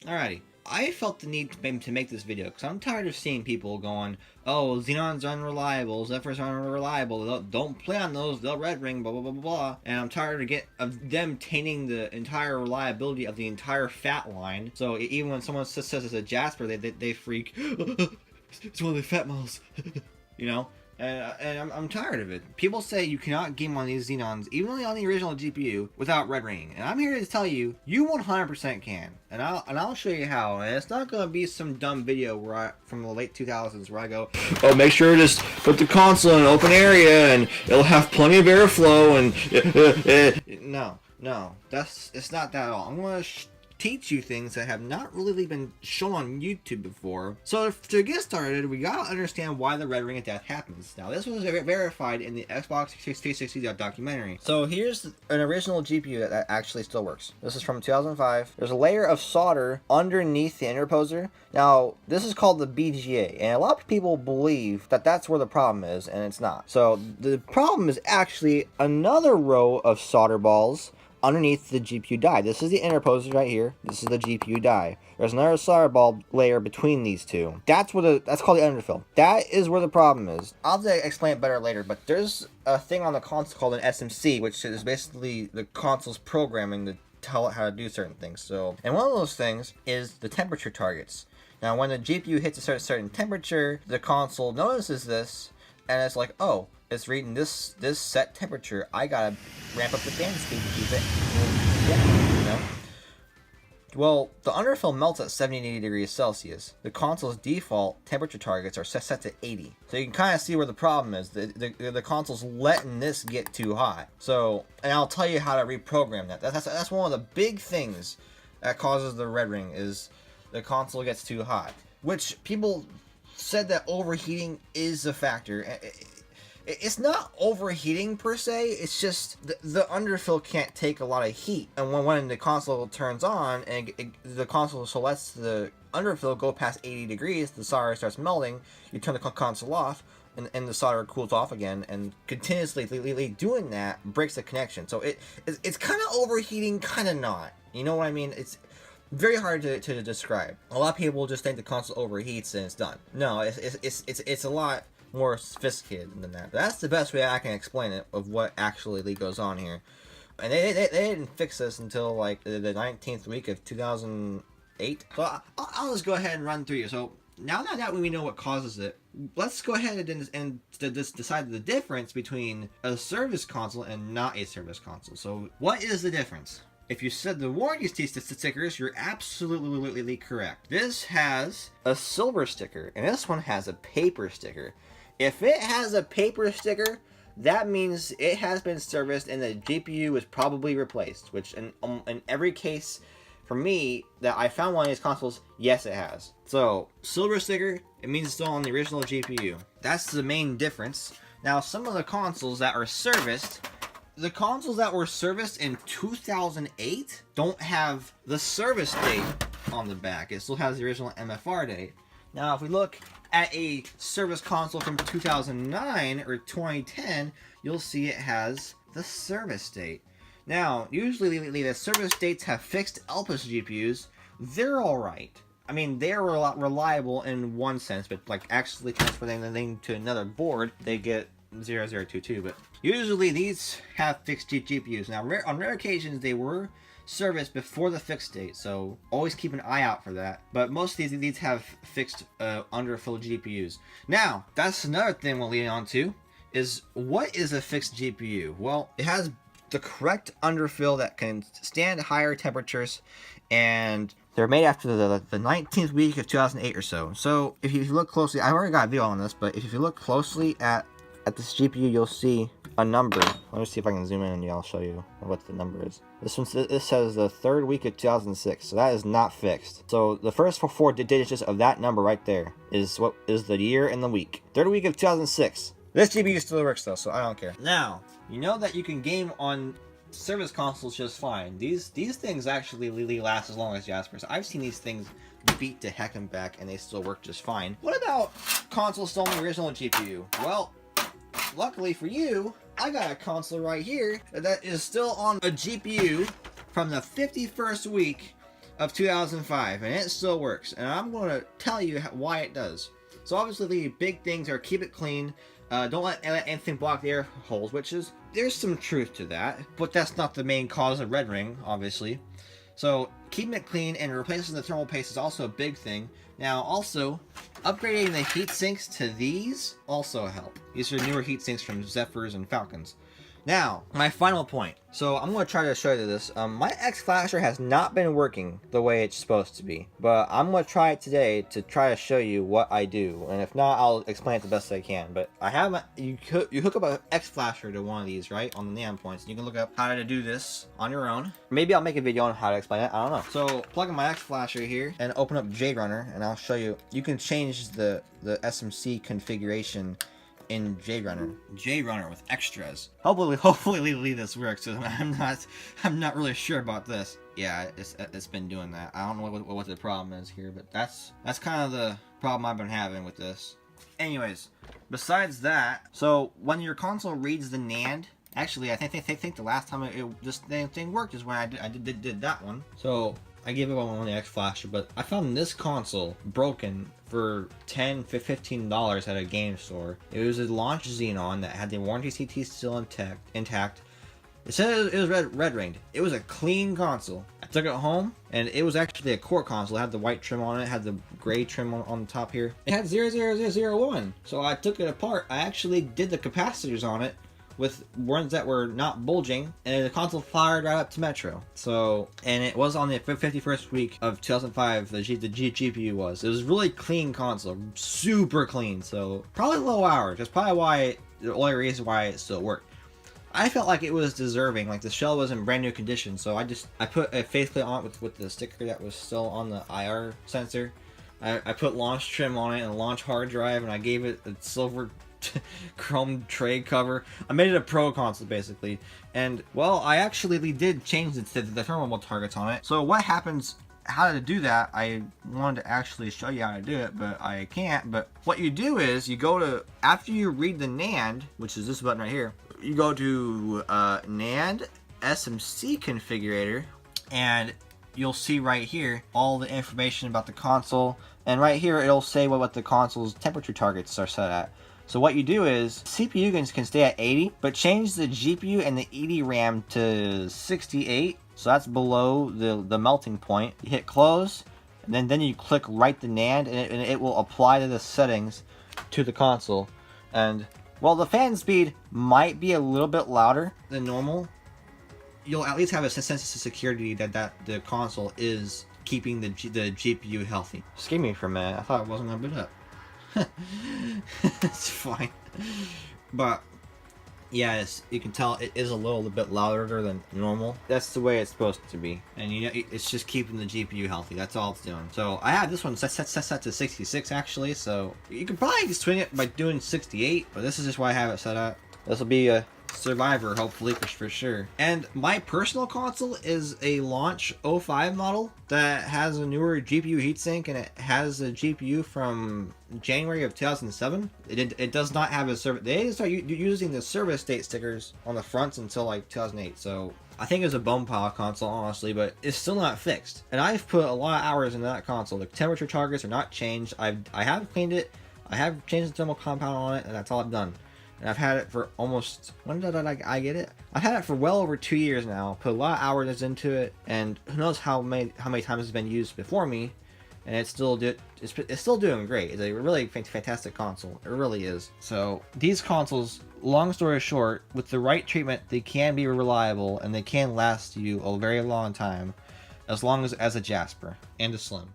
Alrighty. I felt the need to make this video because I'm tired of seeing people going, oh, Xenons are unreliable, Zephyrs are unreliable, don't play on those, they'll red ring, blah, blah, blah, blah. And I'm tired of them tainting the entire reliability of the entire fat line. So even when someone says it's a Jasper, they freak, it's one of the fat models, you know? And I'm tired of it. People say you cannot game on these Xenons, even on the original GPU, without red ringing. And I'm here to tell you, you 100% can. And I'll show you how. And it's not going to be some dumb video from the late 2000s where I go, oh, make sure to just put the console in an open area and it'll have plenty of airflow and... No, it's not that at all. I'm going to teach you things that have not really been shown on YouTube before. So to get started, we gotta understand why the red ring of death happens. Now this was verified in the Xbox 360 documentary. So here's an original GPU that actually still works. This is from 2005. There's a layer of solder underneath the interposer. Now this is called the BGA, and a lot of people believe that that's where the problem is, and it's not. So the problem is actually another row of solder balls underneath the GPU die. This is the interposer right here. This is the GPU die. There's another solder ball layer between these two. That's called the underfill. That is where the problem is. I'll have to explain it better later, but there's a thing on the console called an SMC, which is basically the console's programming to tell it how to do certain things. So, and one of those things is the temperature targets. Now, when the GPU hits a certain temperature, the console notices this, and it's like, oh, it's reading this set temperature. I gotta ramp up the fan speed to keep it down, you know? Well, the underfill melts at 70 degrees Celsius. The console's default temperature targets are set to 80. So you can kind of see where the problem is. The console's letting this get too hot. So, and I'll tell you how to reprogram that. That's one of the big things that causes the red ring, is the console gets too hot. Which people said that overheating is a factor. It's not overheating per se, it's just the underfill can't take a lot of heat. And when the console turns on and the console lets the underfill go past 80 degrees, the solder starts melting, you turn the console off, and the solder cools off again, and continuously doing that breaks the connection. So it's kind of overheating, kind of not. You know what I mean? It's very hard to describe. A lot of people just think the console overheats and it's done. No, it's a lot more sophisticated than that. But that's the best way I can explain it of what actually goes on here. And they didn't fix this until like the 19th week of 2008. So I'll just go ahead and run through you. So now that we know what causes it, let's go ahead and just decide the difference between a service console and not a service console. So what is the difference? If you said the warranty stickers, you're absolutely correct. This has a silver sticker, and this one has a paper sticker. If it has a paper sticker, that means it has been serviced and the GPU is probably replaced, which in every case for me that I found one of these consoles, yes it has. So, silver sticker, it means it's still on the original GPU. That's the main difference. Now, some of the consoles that are serviced, the consoles that were serviced in 2008 don't have the service date on the back. It still has the original MFR date. Now, if we look at a service console from 2009 or 2010, you'll see it has the service date. Now, usually the service dates have fixed Elpis GPUs. They're alright. I mean, they're reliable in one sense, but like actually transferring the thing to another board, they get 0022. But usually these have fixed GPUs. Now, on rare occasions, they were service before the fixed date, so always keep an eye out for that. But most of these have fixed underfill GPUs. Now, that's another thing we'll lead on to, is what is a fixed GPU? Well, it has the correct underfill that can stand higher temperatures, and they're made after the 19th week of 2008 or so. So if you look closely, I've already got a video on this, but if you look closely at this GPU, you'll see a number. Let me see if I can zoom in and I'll show you what the number is. This says the 3rd week of 2006, so that is not fixed. So the first four digits of that number right there is what is the year and the week. 3rd week of 2006. This GPU still works though, so I don't care. Now, you know that you can game on service consoles just fine. These things actually really last as long as Jaspers. I've seen these things beat to heck and back and they still work just fine. What about consoles still on the original GPU? Well, luckily for you, I got a console right here that is still on a GPU from the 51st week of 2005, and it still works. And I'm going to tell you why it does. So obviously the big things are keep it clean, don't let anything block the air holes, which is, there's some truth to that, but that's not the main cause of red ring, obviously. So keeping it clean and replacing the thermal paste is also a big thing. Now also, upgrading the heat sinks to these also help. These are newer heat sinks from Zephyrs and Falcons. Now, my final point. So I'm going to try to show you this. My X Flasher has not been working the way it's supposed to be. But I'm going to try it today to try to show you what I do. And if not, I'll explain it the best I can. But I have, you hook up an X Flasher to one of these, right? On the NAND points. You can look up how to do this on your own. Maybe I'll make a video on how to explain it. I don't know. So plug in my X Flasher here and open up Jade Runner. And I'll show you. You can change the SMC configuration in Jade Runner with extras. Hopefully this works. I'm not really sure about this. Yeah, it's been doing that. I don't know what the problem is here, but that's kind of the problem I've been having with this. Anyways, besides that, so when your console reads the NAND, actually I think the last time this thing worked is when I did that one. So I gave it on the X Flasher, but I found this console broken for $10 to $15 at a game store. It was a launch Xenon that had the warranty CT still intact. It said it was red ringed. It was a clean console. I took it home, and it was actually a core console. It had the white trim on it, had the gray trim on the top here. It had 00001. So I took it apart. I actually did the capacitors on it with ones that were not bulging, and the console fired right up to Metro. So, and it was on the 51st week of 2005, the GPU was. It was really clean console, super clean, so probably low hours. That's probably the only reason why it still worked. I felt like it was deserving, like the shell was in brand new condition, so I put a faceplate on it with the sticker that was still on the IR sensor. I put launch trim on it and a launch hard drive, and I gave it a silver chrome tray cover. I made it a pro console basically, and well, I actually did change the thermal targets on it. So what happens, how to do that, I wanted to actually show you how to do it, but I can't. But what you do is you go to, after you read the NAND, which is this button right here, you go to NAND SMC configurator, and you'll see right here all the information about the console, and right here it'll say what the console's temperature targets are set at. So what you do is, CPU can stay at 80, but change the GPU and the EDRAM to 68, so that's below the melting point. You hit close, and then you click write the NAND, and it will apply to the settings to the console. And, well, the fan speed might be a little bit louder than normal. You'll at least have a sense of security that the console is keeping the GPU healthy. Scared me for a minute. I thought it wasn't going to boot up. It's fine, but yeah, you can tell it is a little bit louder than normal. That's the way it's supposed to be, and you know, it's just keeping the GPU healthy. That's all it's doing. So I have this one set to 66 actually, so you can probably swing it by doing 68, but this is just why I have it set up. This will be a survivor, hopefully, for sure. And my personal console is a launch 05 model that has a newer GPU heatsink, and it has a GPU from January of 2007. It does not have a service. They didn't start using the service date stickers on the fronts until like 2008. So I think it was a bone pile console, honestly, but it's still not fixed. And I've put a lot of hours into that console. The temperature targets are not changed. I have cleaned it. I have changed the thermal compound on it, and that's all I've done. And I've had it for almost, when did I get it? I've had it for well over 2 years now. Put a lot of hours into it, and who knows how many times it's been used before me, and it's still doing great. It's a really fantastic console. It really is. So these consoles, long story short, with the right treatment, they can be reliable, and they can last you a very long time, as long as a Jasper and a Slim.